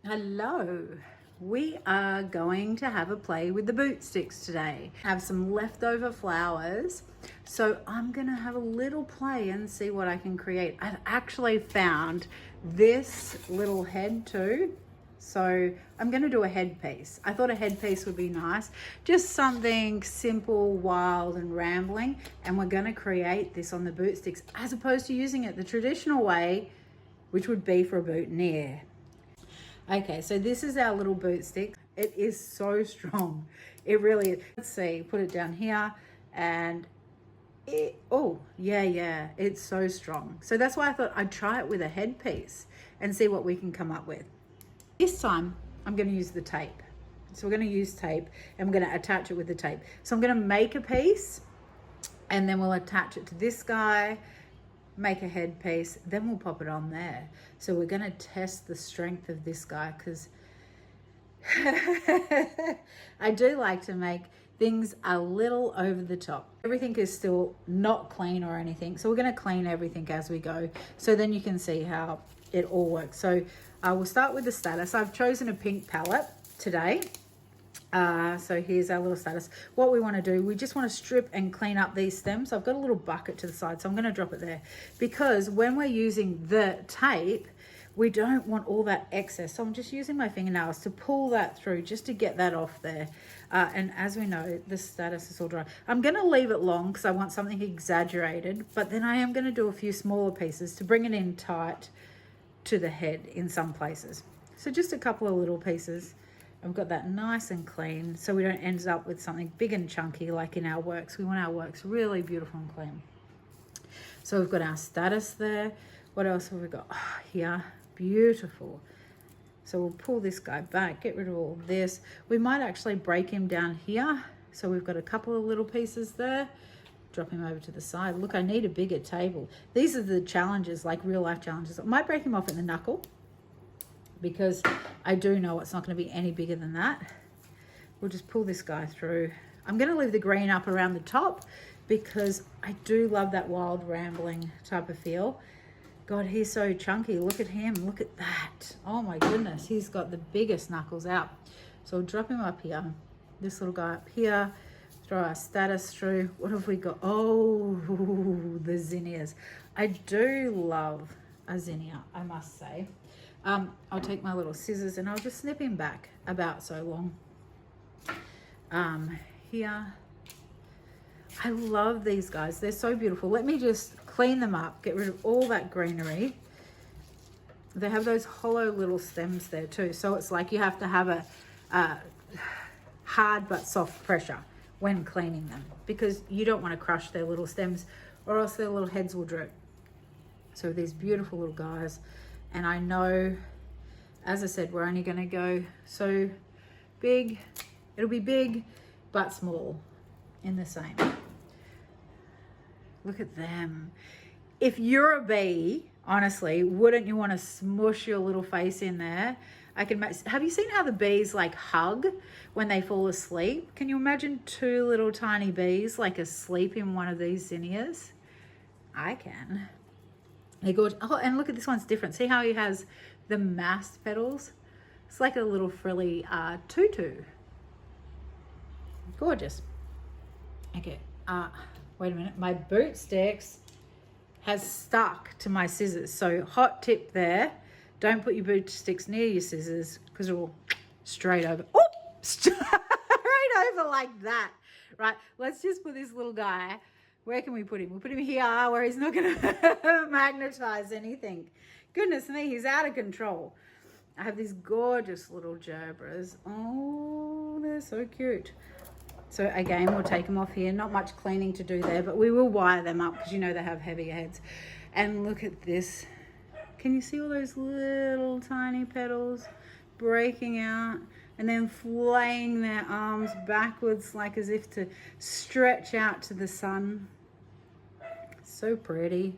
Hello, we are going to have a play with the boot sticks today. I have some leftover flowers, so I'm gonna have a little play and see what I can create. I've actually found this little head too, so I'm gonna do a headpiece. I thought a headpiece would be nice, just something simple, wild and rambling, and we're gonna create this on the boot sticks as opposed to using it the traditional way, which would be for a boutonniere. Okay, so this is our little boot stick. It is so strong. It really is. Let's see, put it down here and yeah, it's so strong. So that's why I thought I'd try it with a headpiece and see what we can come up with. This time I'm going to use the tape. So we're going to use tape and we're going to attach it with the tape. So I'm going to make a piece and then we'll attach it to this guy, make a headpiece, then we'll pop it on there. So we're going to test the strength of this guy because I do like to make things a little over the top. Everything is still not clean or anything, so we're going to clean everything as we go, so then you can see how it all works. So we'll start with the status. I've chosen a pink palette today. So here's our little status. What we want to do, we just want to strip and clean up these stems. So I've got a little bucket to the side, so I'm going to drop it there because when we're using the tape, we don't want all that excess. So I'm just using my fingernails to pull that through just to get that off there. And as we know, the status is all dry. I'm going to leave it long because I want something exaggerated, but then I am going to do a few smaller pieces to bring it in tight to the head in some places. So just a couple of little pieces. I've got that nice and clean so we don't end up with something big and chunky like in our works. We want our works really beautiful and clean. So we've got our status there. What else have we got? Oh, here, beautiful. So we'll pull this guy back, get rid of all this. We might actually break him down here. So we've got a couple of little pieces there. Drop him over to the side. Look, I need a bigger table. These are the challenges, like real life challenges. I might break him off at the knuckle, because I do know it's not going to be any bigger than that. We'll just pull this guy through. I'm going to leave the green up around the top because I do love that wild rambling type of feel. God, he's so chunky. Look at him. Look at that. Oh my goodness. He's got the biggest knuckles out. So we'll drop him up here. This little guy up here. Throw our status through. What have we got? Oh, the zinnias. I do love a zinnia, I must say. I'll take my little scissors and I'll just snip him back about so long. Here. I love these guys. They're so beautiful. Let me just clean them up, get rid of all that greenery. They have those hollow little stems there too. So it's like you have to have a hard but soft pressure when cleaning them because you don't want to crush their little stems or else their little heads will droop. So these beautiful little guys. And I know, as I said, we're only going to go so big. It'll be big, but small in the same. Look at them. If you're a bee, honestly, wouldn't you want to smush your little face in there? Have you seen how the bees like hug when they fall asleep? Can you imagine two little tiny bees like asleep in one of these zinnias? I can. They're gorgeous. Oh, and look at this one's different. See how he has the massed petals? It's like a little frilly tutu. Gorgeous. Okay. Wait a minute. My boot sticks has stuck to my scissors. So hot tip there. Don't put your boot sticks near your scissors because it will straight over. Oh, straight over like that. Right. Let's just put this little guy. Where can we put him? We'll put him here where he's not going to magnetize anything. Goodness me, he's out of control. I have these gorgeous little gerbras. Oh, they're so cute. So again, we'll take them off here. Not much cleaning to do there, but we will wire them up because you know they have heavy heads. And look at this. Can you see all those little tiny petals breaking out? And then flaying their arms backwards like as if to stretch out to the sun. So pretty.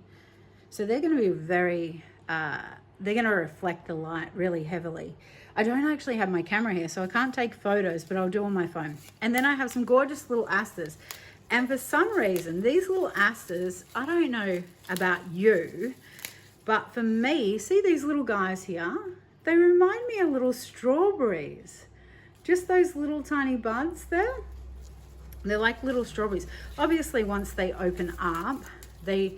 So they're going to be very, they're going to reflect the light really heavily. I don't actually have my camera here, so I can't take photos, but I'll do on my phone. And then I have some gorgeous little asters. And for some reason, these little asters, I don't know about you, but for me, see these little guys here? They remind me of little strawberries. Just those little tiny buds there. They're like little strawberries. Obviously, once they open up, they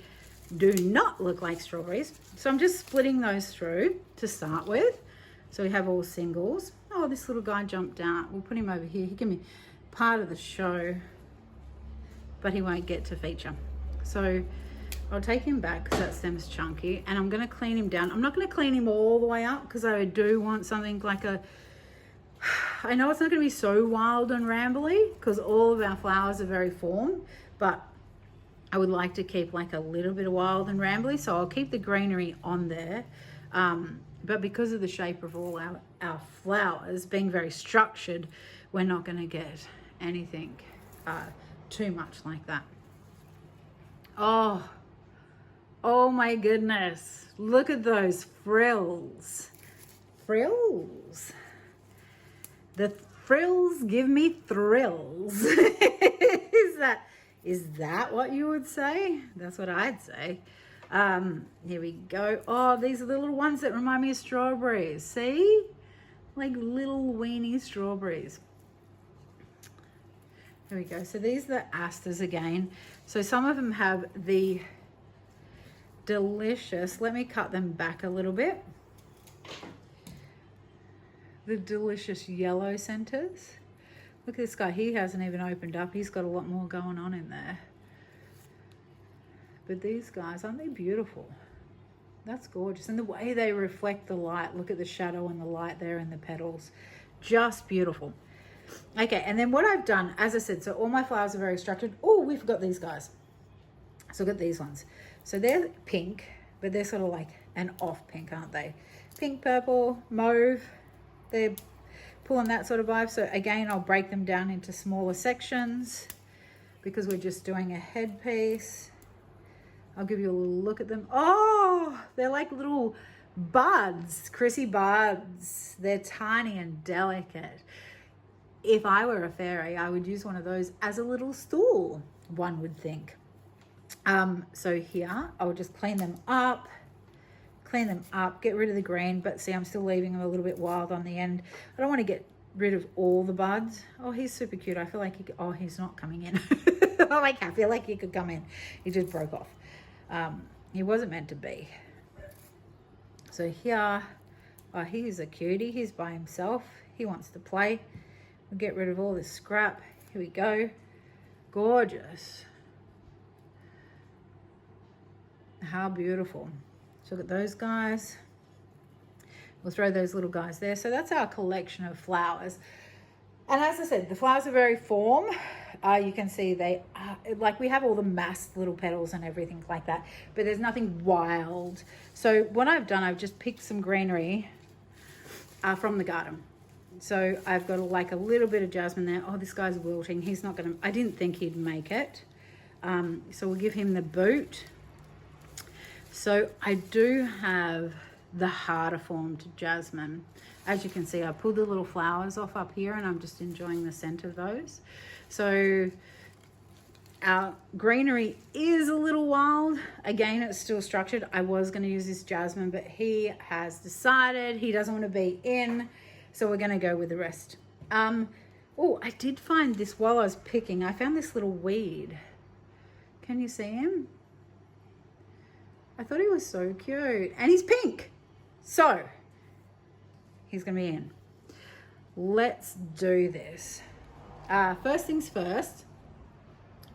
do not look like strawberries. So I'm just splitting those through to start with. So we have all singles. Oh, this little guy jumped out. We'll put him over here. He can be part of the show, but he won't get to feature. So I'll take him back because that stem's chunky, and I'm going to clean him down. I'm not going to clean him all the way up because I do want something like a, I know it's not going to be so wild and rambly because all of our flowers are very formed, but I would like to keep like a little bit of wild and rambly, so I'll keep the greenery on there. But because of the shape of all our flowers being very structured, we're not going to get anything too much like that. Oh my goodness, look at those frills. The frills give me thrills. Is that what you would say? That's what I'd say. Here we go. Oh, these are the little ones that remind me of strawberries. See? Like little weeny strawberries. Here we go. So these are the asters again. So some of them have the delicious, let me cut them back a little bit. The delicious yellow centers. Look at this guy, he hasn't even opened up. He's got a lot more going on in there. But these guys, aren't they beautiful? That's gorgeous. And the way they reflect the light, look at the shadow and the light there in the petals. Just beautiful. Okay, and then what I've done, as I said, so all my flowers are very structured. Oh, we forgot these guys. So look at these ones. So they're pink, but they're sort of like an off pink, aren't they? Pink, purple, mauve. They're pulling that sort of vibe. So again, I'll break them down into smaller sections because we're just doing a headpiece. I'll give you a little look at them. Oh, they're like little buds, Chrissy buds. They're tiny and delicate. If I were a fairy, I would use one of those as a little stool, one would think. So here, I'll just clean them up, get rid of the green, but see, I'm still leaving them a little bit wild on the end. I don't want to get rid of all the buds. Oh, he's super cute. I feel like oh, he's not coming in. I feel like he could come in. He just broke off. He wasn't meant to be. So here, oh, he's a cutie. He's by himself. He wants to play. We'll get rid of all this scrap. Here we go. Gorgeous. How beautiful. So look at those guys. We'll throw those little guys there. So that's our collection of flowers. And as I said, the flowers are very form. You can see they are, like we have all the massed little petals and everything like that, but there's nothing wild. So what I've done, I've just picked some greenery from the garden. So I've got like a little bit of jasmine there. Oh, this guy's wilting. He's not gonna, I didn't think he'd make it. So we'll give him the boot. So I do have the harder formed jasmine. As you can see, I pulled the little flowers off up here and I'm just enjoying the scent of those. So our greenery is a little wild. Again, it's still structured. I was going to use this jasmine, but he has decided he doesn't want to be in. So we're going to go with the rest. Oh, I did find this while I was picking. I found this little weed. Can you see him? I thought he was so cute. And he's pink. So he's going to be in. Let's do this. First things first,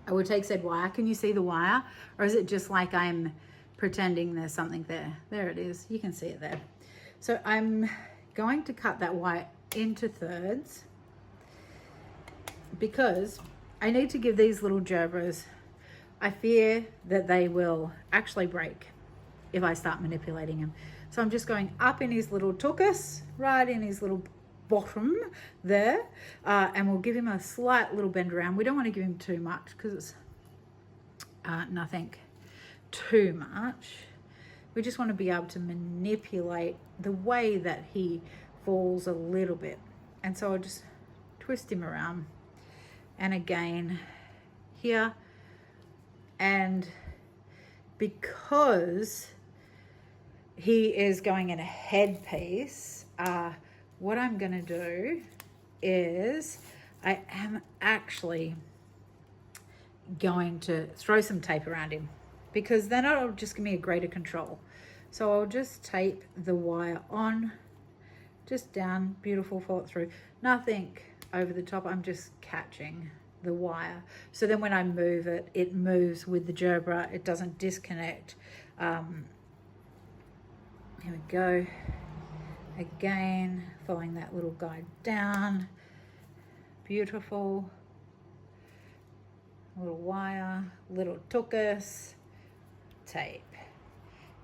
I would take said wire. Can you see the wire? Or is it just like I'm pretending there's something there? There it is. You can see it there. So I'm going to cut that wire into thirds because I need to give these little gerbers, I fear that they will actually break if I start manipulating them. So I'm just going up in his little tuchus, right in his little bottom there, and we'll give him a slight little bend around. We don't want to give him too much because it's nothing too much. We just want to be able to manipulate the way that he falls a little bit. And so I'll just twist him around. And again, here. And because he is going in a headpiece. What I'm going to do is I am actually going to throw some tape around him, because then it'll just give me a greater control. So I'll just tape the wire on, just down, beautiful, follow it through. Nothing over the top, I'm just catching the wire. So then when I move it, it moves with the gerbera, it doesn't disconnect. Here we go. Again, following that little guide down. Beautiful. Little wire, little tuchus, tape.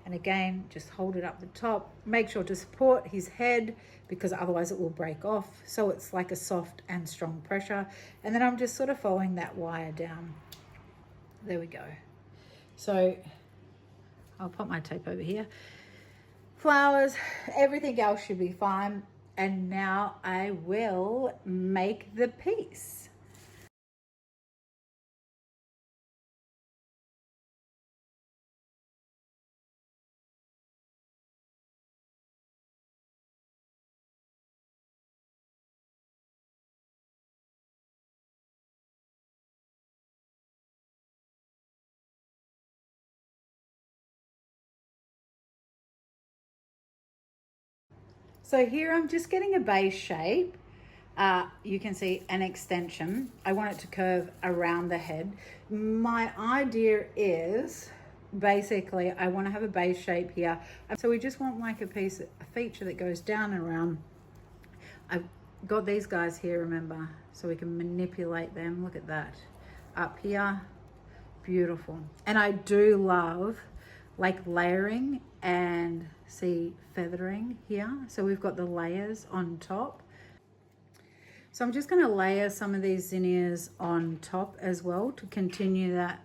And again, just hold it up the top. Make sure to support his head, because otherwise it will break off. So it's like a soft and strong pressure. And then I'm just sort of following that wire down. There we go. So I'll put my tape over here. Flowers, everything else should be fine. And now I will make the piece. So here I'm just getting a base shape. You can see an extension. I want it to curve around the head. My idea is basically I want to have a base shape here. So we just want like a feature that goes down and around. I've got these guys here, remember, so we can manipulate them. Look at that. Up here, beautiful. And I do love like layering and see feathering here. So we've got the layers on top. So I'm just going to layer some of these zinnias on top as well to continue that.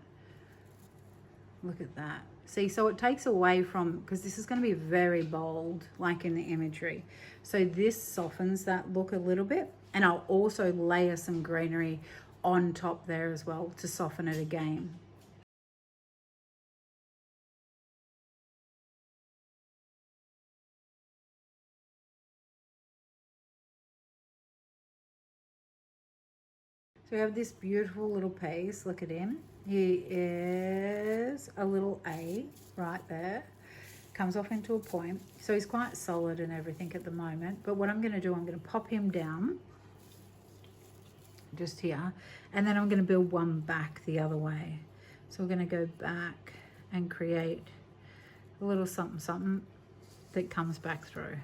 Look at that. See, so it takes away from, because this is going to be very bold, like in the imagery. So this softens that look a little bit. And I'll also layer some greenery on top there as well to soften it again. So we have this beautiful little piece. Look at him. He is a little A right there. Comes off into a point. So he's quite solid and everything at the moment. But what I'm going to do, I'm going to pop him down just here. And then I'm going to build one back the other way. So we're going to go back and create a little something something that comes back through.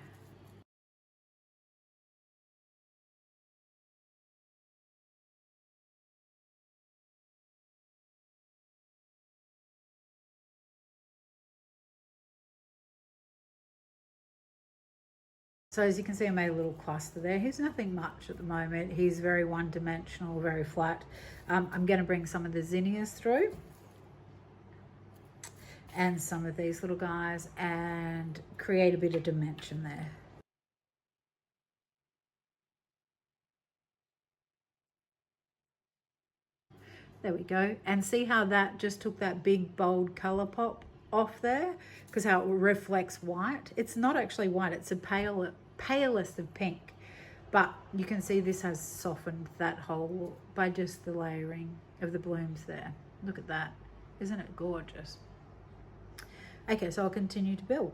So as you can see, I made a little cluster there. He's nothing much at the moment. He's very one-dimensional, very flat. I'm going to bring some of the zinnias through and some of these little guys and create a bit of dimension there. There we go. And see how that just took that big bold color pop off there, because how it reflects white. It's not actually white, it's a palest of pink. But you can see this has softened that whole by just the layering of the blooms there. Look at that. Isn't it gorgeous? Okay, so I'll continue to build.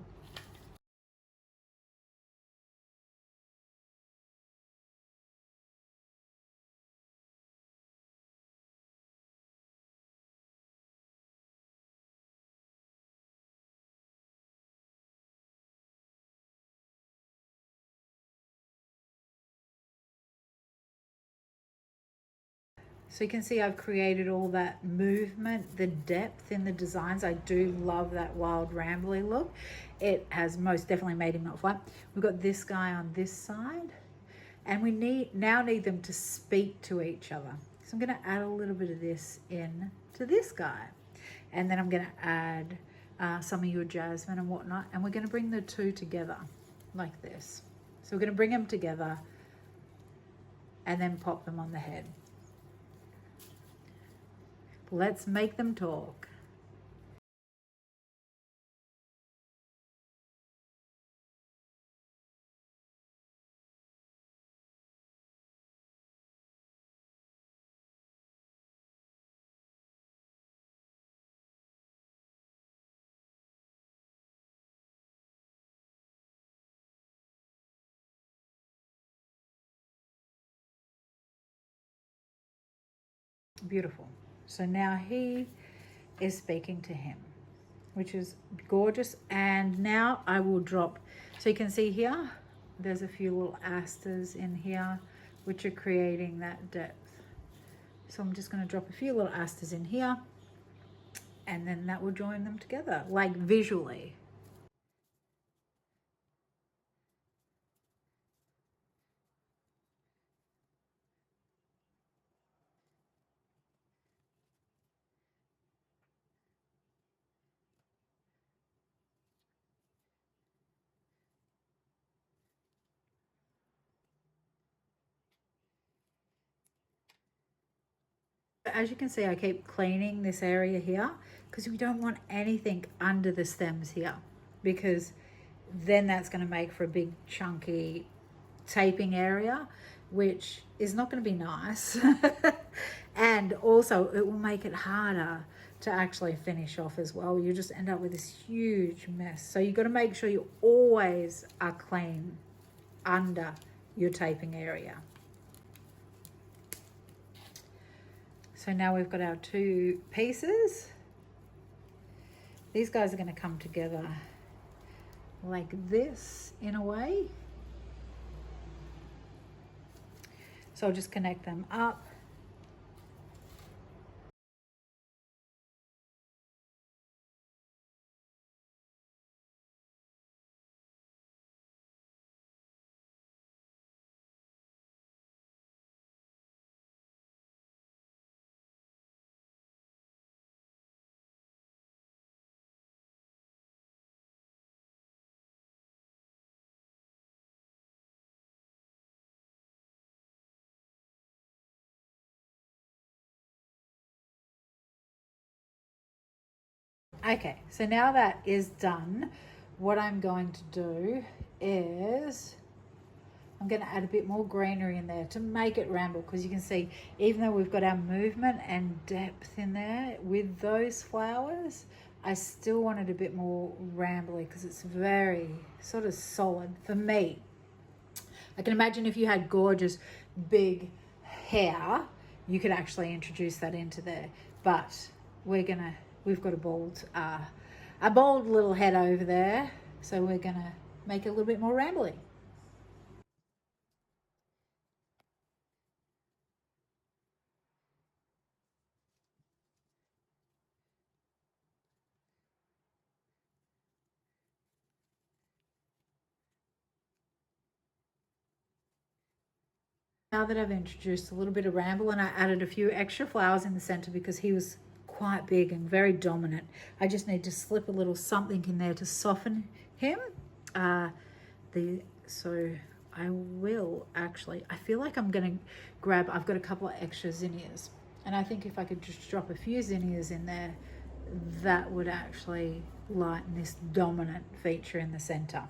So you can see I've created all that movement, the depth in the designs. I do love that wild rambly look. It has most definitely made him not flat. We've got this guy on this side, and we now need them to speak to each other. So I'm going to add a little bit of this in to this guy. And then I'm going to add some of your jasmine and whatnot. And we're going to bring the two together like this. So we're going to bring them together and then pop them on the head. Let's make them talk. Beautiful. So now he is speaking to him, which is gorgeous. And now I will drop, so you can see here, there's a few little asters in here, which are creating that depth. So I'm just going to drop a few little asters in here, and then that will join them together, like visually. As you can see, I keep cleaning this area here because we don't want anything under the stems here, because then that's going to make for a big chunky taping area, which is not going to be nice. And also it will make it harder to actually finish off as well. You just end up with this huge mess. So you've got to make sure you always are clean under your taping area. So now we've got our two pieces. These guys are going to come together like this in a way. So I'll just connect them up. Okay, so now that is done, what I'm going to do is I'm going to add a bit more greenery in there to make it ramble, because you can see, even though we've got our movement and depth in there with those flowers, I still wanted a bit more rambly because it's very sort of solid for me. I can imagine if you had gorgeous big hair, you could actually introduce that into there, but we've got a bold little head over there, so we're gonna make it a little bit more rambly. Now that I've introduced a little bit of ramble and I added a few extra flowers in the center because he was quite big and very dominant, I just need to slip a little something in there to soften him. So I will actually, I feel like I'm going to grab, I've got a couple of extra zinnias, and I think if I could just drop a few zinnias in there, that would actually lighten this dominant feature in the center.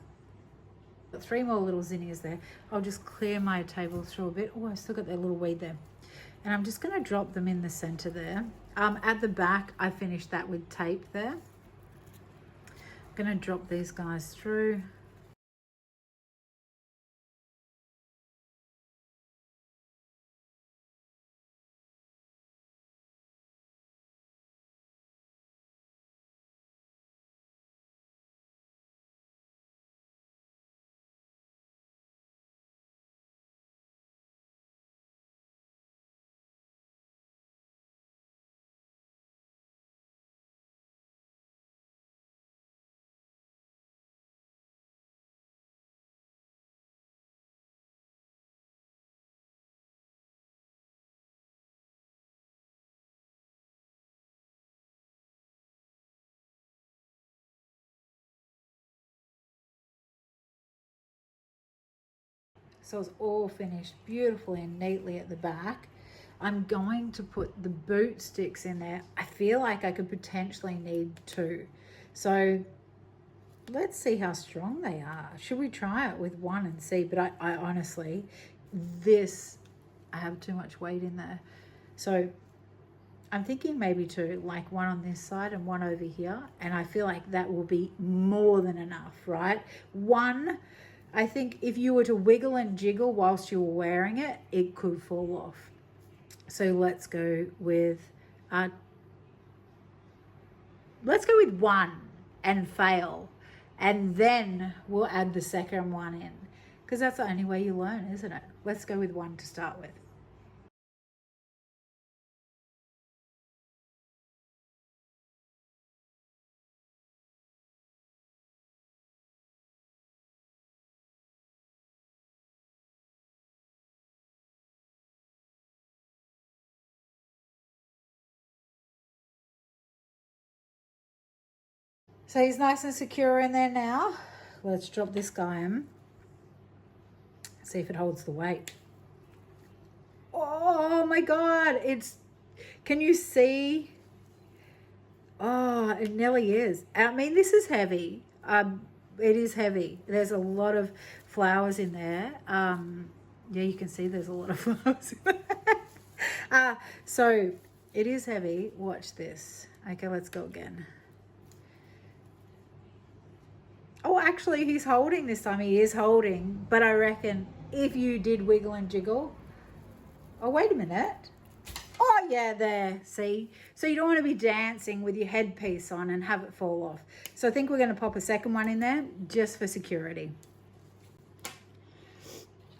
Got 3 more little zinnias there. I'll just clear my table through a bit. Oh, I still got that little weed there. And I'm just going to drop them in the center there. At the back, I finished that with tape there. I'm going to drop these guys through. So it's all finished beautifully and neatly at the back. I'm going to put the boot sticks in there. I feel like I could potentially need 2. So let's see how strong they are. Should we try it with 1 and see? But I honestly, I have too much weight in there. So I'm thinking maybe 2, like 1 on this side and 1 over here. And I feel like that will be more than enough, right? 1, I think if you were to wiggle and jiggle whilst you were wearing it, it could fall off. So let's go with one and fail, and then we'll add the second one in, because that's the only way you learn, isn't it? Let's go with one to start with. So he's nice and secure in there now. Let's drop this guy in. See if it holds the weight. Oh my God, can you see? Oh, it nearly is. I mean, this is heavy. It is heavy. There's a lot of flowers in there. Yeah, you can see there's a lot of flowers in there. So it is heavy. Watch this. Okay, let's go again. Oh, actually, he's holding this time. He is holding. But I reckon if you did wiggle and jiggle. Oh, wait a minute. Oh, yeah, there. See? So you don't want to be dancing with your headpiece on and have it fall off. So I think we're going to pop a second one in there just for security.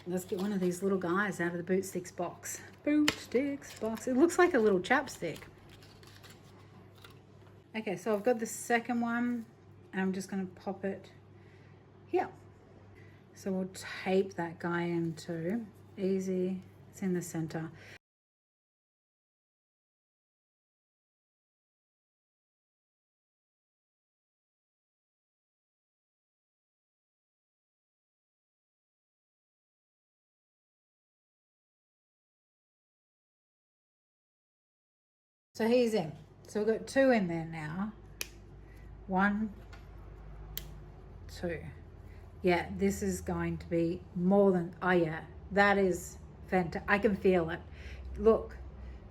Let's get one of these little guys out of the boot sticks box. Boot sticks box. It looks like a little chapstick. Okay, so I've got the second one, and I'm just going to pop it here. So we'll tape that guy in too. Easy. It's in the center. So he's in. So we've got two in there now. 1, 2. Yeah, this is going to be more than, oh yeah, that is fantastic. I can feel it. Look,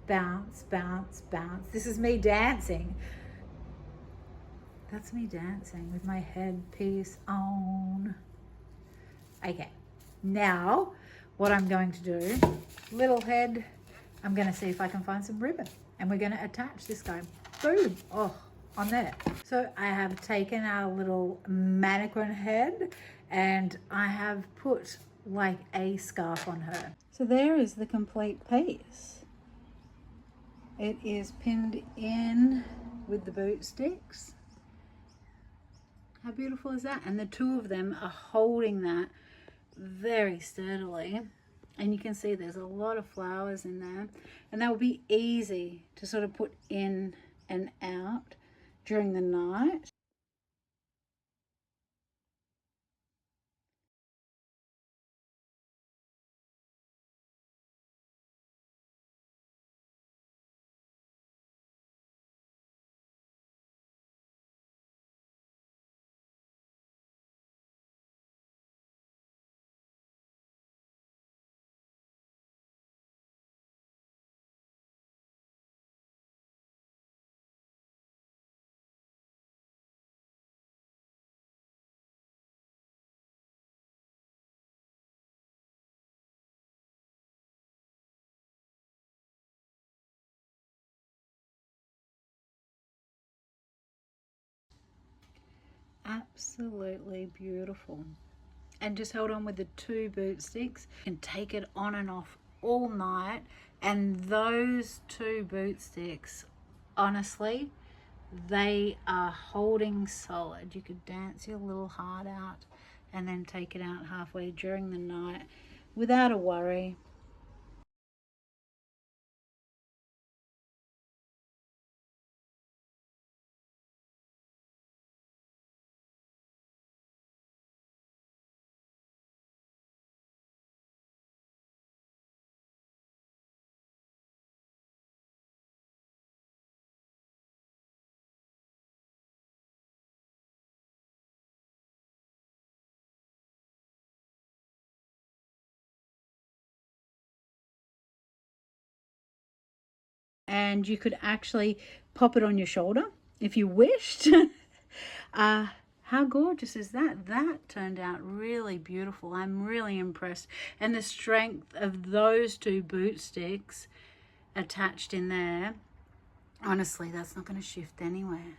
bounce, bounce, bounce. This is me dancing. That's me dancing with my headpiece on. Okay, now what I'm going to do, little head, I'm going to see if I can find some ribbon, and we're going to attach this guy. Boom. Oh, on there. So I have taken our little mannequin head and I have put like a scarf on her. So there is the complete piece. It is pinned in with the boot sticks. How beautiful is that? And the two of them are holding that very sturdily. And you can see there's a lot of flowers in there. And that will be easy to sort of put in and out during the night. Absolutely beautiful. And just hold on with the two boot sticks and take it on and off all night. And those two boot sticks, honestly, they are holding solid. You could dance your little heart out and then take it out halfway during the night without a worry. And you could actually pop it on your shoulder if you wished. How gorgeous is that? That turned out really beautiful. I'm really impressed. And the strength of those two boot sticks attached in there, honestly, that's not going to shift anywhere.